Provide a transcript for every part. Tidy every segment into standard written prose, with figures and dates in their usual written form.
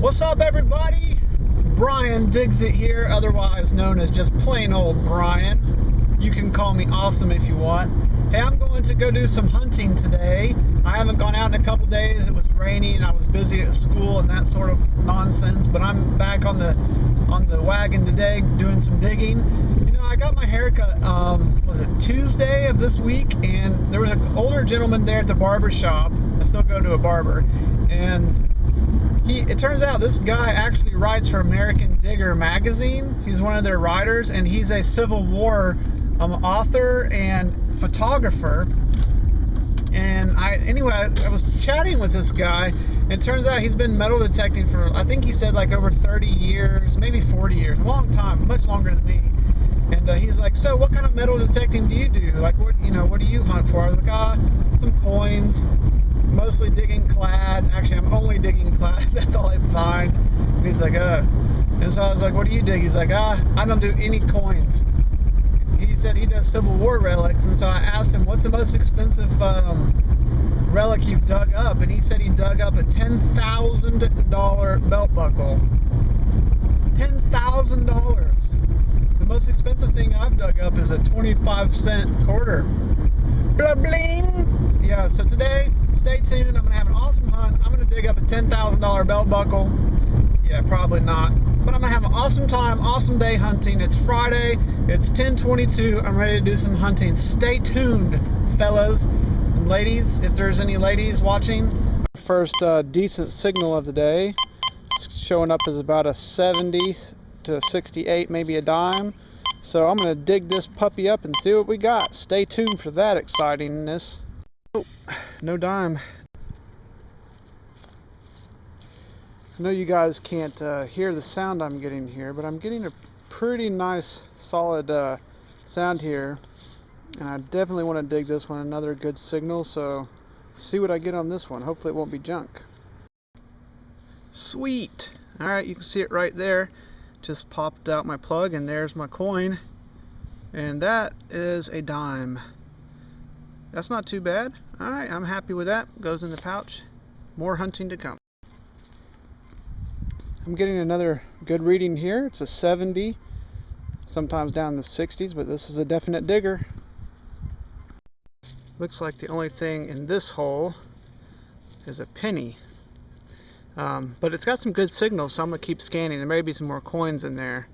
What's up, everybody? Brian Digs It here, otherwise known as just plain old Brian. You can call me Awesome if you want. Hey, I'm going to go do some hunting today. I haven't gone out in a couple days. It was rainy and I was busy at school and that sort of nonsense, but I'm back on the wagon today doing some digging. You know, I got my haircut, was it Tuesday of this week, and there was an older gentleman there at the barber shop. I still go to a barber, and it turns out this guy actually writes for American Digger magazine. He's one of their writers, and he's a Civil War author and photographer. And I was chatting with this guy, and it turns out he's been metal detecting for, I think he said like over 30 years, maybe 40 years, a long time, much longer than me. And he's like, so what kind of metal detecting do you do? Like, what do you hunt for? I was like, some coins, mostly digging clad. Actually, I'm only digging clad. That's all I find. And he's like, and so I was like, what do you dig? He's like, I don't do any coins. He said he does Civil War relics, and so I asked him, what's the most expensive relic you've dug up? And he said he dug up a $10,000 belt buckle. $10,000. The most expensive thing I've dug up is a 25-cent quarter. Blah bling! Yeah, so today, stay tuned. I'm going to have an awesome hunt. I'm going to dig up a $10,000 belt buckle. Yeah, probably not. But I'm going to have an awesome time, awesome day hunting. It's Friday. It's 10:22. I'm ready to do some hunting. Stay tuned, fellas and ladies, if there's any ladies watching. First decent signal of the day. It's showing up as about a 70 to 68, maybe a dime. So I'm going to dig this puppy up and see what we got. Stay tuned for that excitingness. Oh, no dime. I know you guys can't hear the sound I'm getting here, but I'm getting a pretty nice solid sound here, and I definitely want to dig this one. Another good signal, so see what I get on this one. Hopefully it won't be junk. Sweet. Alright, you can see it right there. Just popped out my plug, and there's my coin, and that is a dime. That's not too bad. Alright, I'm happy with that. Goes in the pouch. More hunting to come. I'm getting another good reading here. It's a 70, sometimes down in the 60s, but this is a definite digger. Looks like the only thing in this hole is a penny. But it's got some good signals, so I'm going to keep scanning. There may be some more coins in there.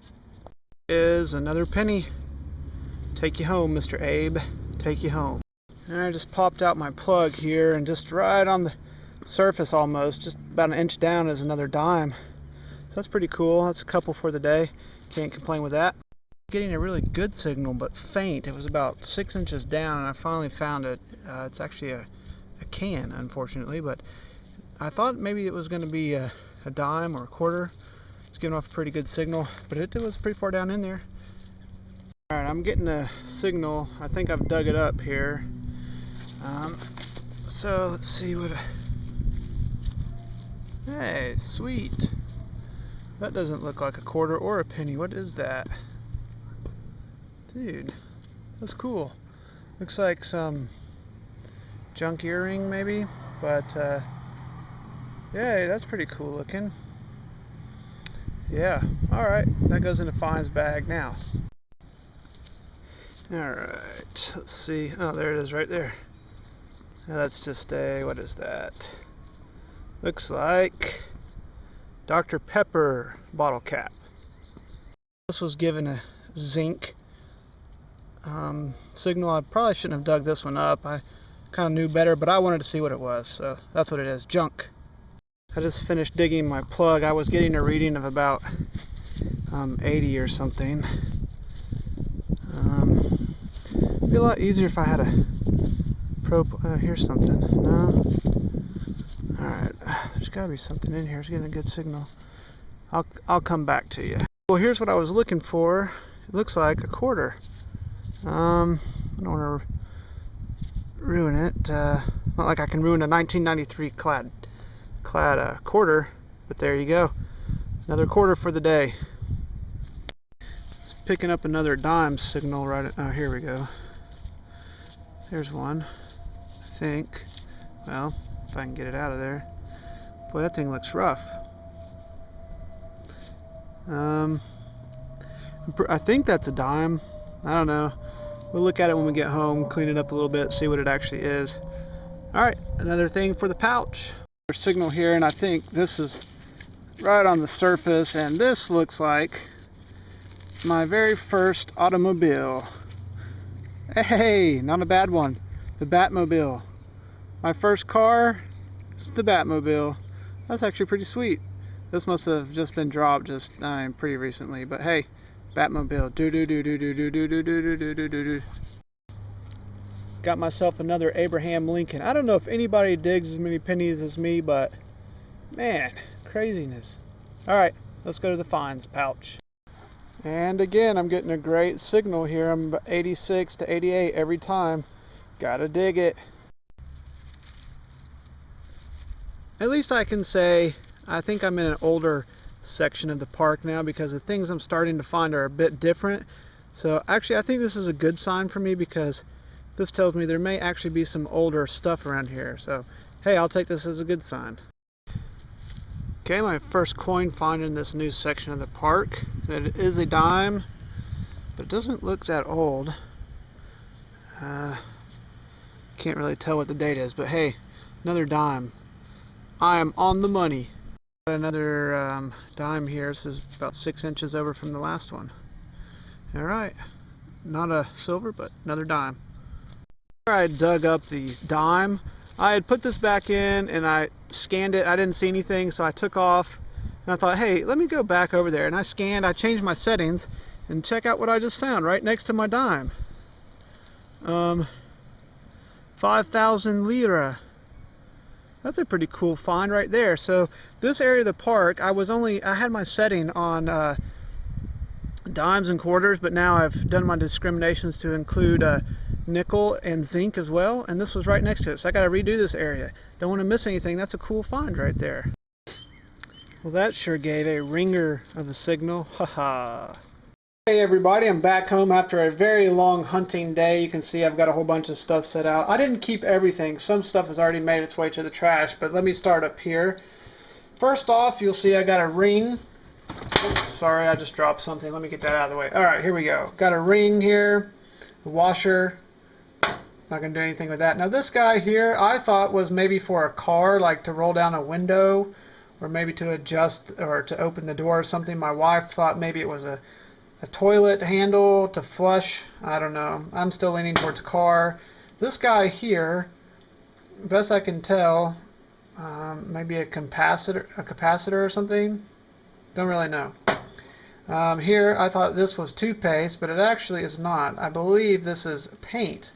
Is another penny. Take you home, Mr. Abe. Take you home. And I just popped out my plug here, and just right on the surface almost, just about an inch down, is another dime. So that's pretty cool. That's a couple for the day. Can't complain with that. Getting a really good signal, but faint. It was about 6 inches down, and I finally found it. It's actually a can, unfortunately, but I thought maybe it was going to be a dime or a quarter. It's giving off a pretty good signal, but it was pretty far down in there. Alright, I'm getting a signal. I think I've dug it up here. So let's see what... Hey, sweet. That doesn't look like a quarter or a penny. What is that? Dude, that's cool. Looks like some junk earring maybe, but yeah, that's pretty cool looking. Yeah, alright, that goes in a fines bag now. Alright, let's see. Oh, there it is right there. Now that's just a, what is that? Looks like Dr. Pepper bottle cap. This was given a zinc signal. I probably shouldn't have dug this one up. I kind of knew better, but I wanted to see what it was, so that's what it is. Junk. I just finished digging my plug. I was getting a reading of about 80 or something. It'd be a lot easier if I had a probe. Here's something. No. Alright, there's gotta be something in here. It's getting a good signal. I'll come back to you. Well, here's what I was looking for. It looks like a quarter. I don't want to ruin it. Not like I can ruin a 1993 clad quarter, but there you go. Another quarter for the day. It's picking up another dime signal right. Oh, here we go. There's one. I think. Well, if I can get it out of there. Boy, that thing looks rough. I think that's a dime. I don't know. We'll look at it when we get home, clean it up a little bit, see what it actually is. Alright, another thing for the pouch. There's signal here, and I think this is right on the surface, and this looks like my very first automobile. Hey, not a bad one. The Batmobile. My first car is the Batmobile. That's actually pretty sweet. This must have just been dropped pretty recently, but hey, Batmobile. Do do do do do do do do do do do do do. Got myself another Abraham Lincoln. I don't know if anybody digs as many pennies as me, but man, craziness. Alright, let's go to the finds pouch. And again, I'm getting a great signal here. I'm 86 to 88 every time. Gotta dig it. At least I can say I think I'm in an older section of the park now, because the things I'm starting to find are a bit different. So actually I think this is a good sign for me, because this tells me there may actually be some older stuff around here. So hey, I'll take this as a good sign. Okay, my first coin find in this new section of the park. It is a dime, but it doesn't look that old. Can't really tell what the date is, but hey, another dime. I am on the money. Got another dime here. This is about 6 inches over from the last one. Alright, not a silver, but another dime. I dug up the dime. I had put this back in and I scanned it. I didn't see anything, so I took off and I thought, hey, let me go back over there. And I scanned, I changed my settings, and check out what I just found right next to my dime. 5,000 lira. That's a pretty cool find right there. So this area of the park, I had my setting on dimes and quarters, but now I've done my discriminations to include nickel and zinc as well, and this was right next to it, so I got to redo this area. Don't want to miss anything. That's a cool find right there. Well, that sure gave a ringer of a signal. Haha. Hey everybody, I'm back home after a very long hunting day. You can see I've got a whole bunch of stuff set out. I didn't keep everything. Some stuff has already made its way to the trash, but let me start up here. First off, you'll see I got a ring. Oops, sorry, I just dropped something. Let me get that out of the way. Alright, here we go. Got a ring here, a washer. Not going to do anything with that. Now this guy here I thought was maybe for a car, like to roll down a window, or maybe to adjust or to open the door or something. My wife thought maybe it was a toilet handle to flush. I don't know. I'm still leaning towards car. This guy here, best I can tell, maybe a capacitor or something. Don't really know. Here I thought this was toothpaste, but it actually is not. I believe this is paint.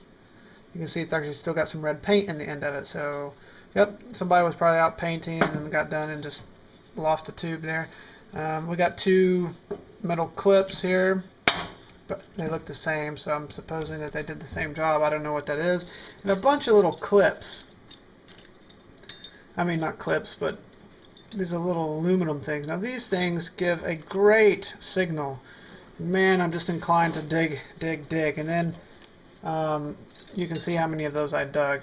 You can see it's actually still got some red paint in the end of it. So, yep, somebody was probably out painting and got done and just lost a tube there. We got 2 metal clips here, but they look the same, so I'm supposing that they did the same job. I don't know what that is. And a bunch of little clips. I mean, not clips, but these are little aluminum things. Now these things give a great signal. Man, I'm just inclined to dig, dig, dig. And then you can see how many of those I dug.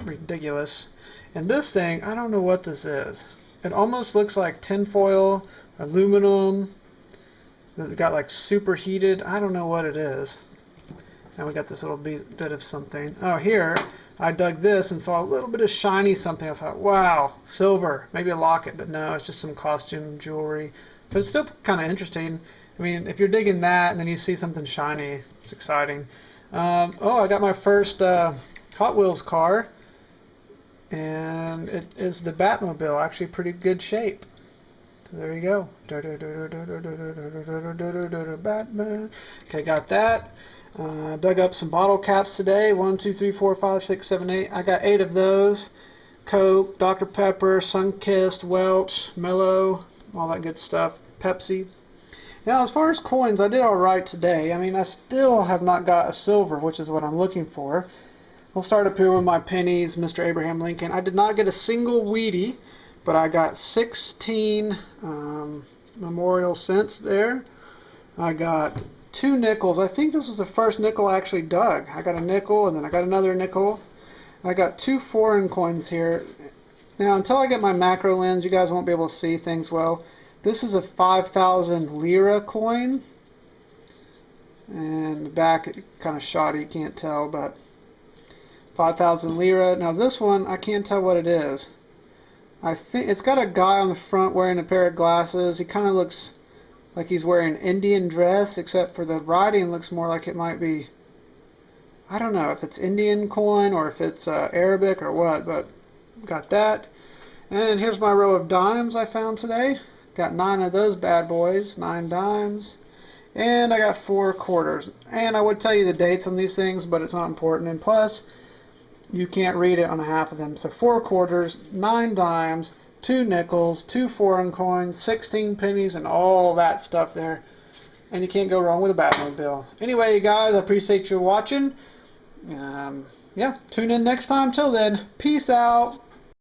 Ridiculous. And this thing, I don't know what this is. It almost looks like tinfoil, aluminum. It got like superheated. I don't know what it is. And we got this little bit of something. Oh, here I dug this and saw a little bit of shiny something. I thought, wow, silver, maybe a locket, but no, it's just some costume jewelry. But it's still kind of interesting. I mean, if you're digging that and then you see something shiny, it's exciting. Oh, I got my first Hot Wheels car, and it is the Batmobile. Actually, pretty good shape. So there you go. Batman. Okay, got that. Dug up some bottle caps today. 1, 2, 3, 4, 5, 6, 7, 8. I got 8 of those. Coke, Dr. Pepper, Sunkist, Welch, Mellow, all that good stuff. Pepsi. Now, as far as coins, I did all right today. I mean, I still have not got a silver, which is what I'm looking for. We'll start up here with my pennies, Mr. Abraham Lincoln. I did not get a single Wheatie, but I got 16 memorial cents there. I got 2 nickels. I think this was the first nickel I actually dug. I got a nickel, and then I got another nickel. I got 2 foreign coins here. Now, until I get my macro lens, you guys won't be able to see things well. This is a 5,000 lira coin. And the back, kind of shoddy, you can't tell, but 5,000 lira. Now this one, I can't tell what it is. I think it's got a guy on the front wearing a pair of glasses. He kind of looks like he's wearing an Indian dress, except for the writing looks more like it might be, I don't know if it's Indian coin or if it's Arabic or what, but got that. And here's my row of dimes I found today. Got 9 of those bad boys, 9 dimes. And I got 4 quarters. And I would tell you the dates on these things, but it's not important. And plus, you can't read it on half of them. So 4 quarters, 9 dimes, 2 nickels, 2 foreign coins, 16 pennies, and all that stuff there. And you can't go wrong with a Batmobile. Anyway, you guys, I appreciate you watching. Yeah, tune in next time. Till then, peace out.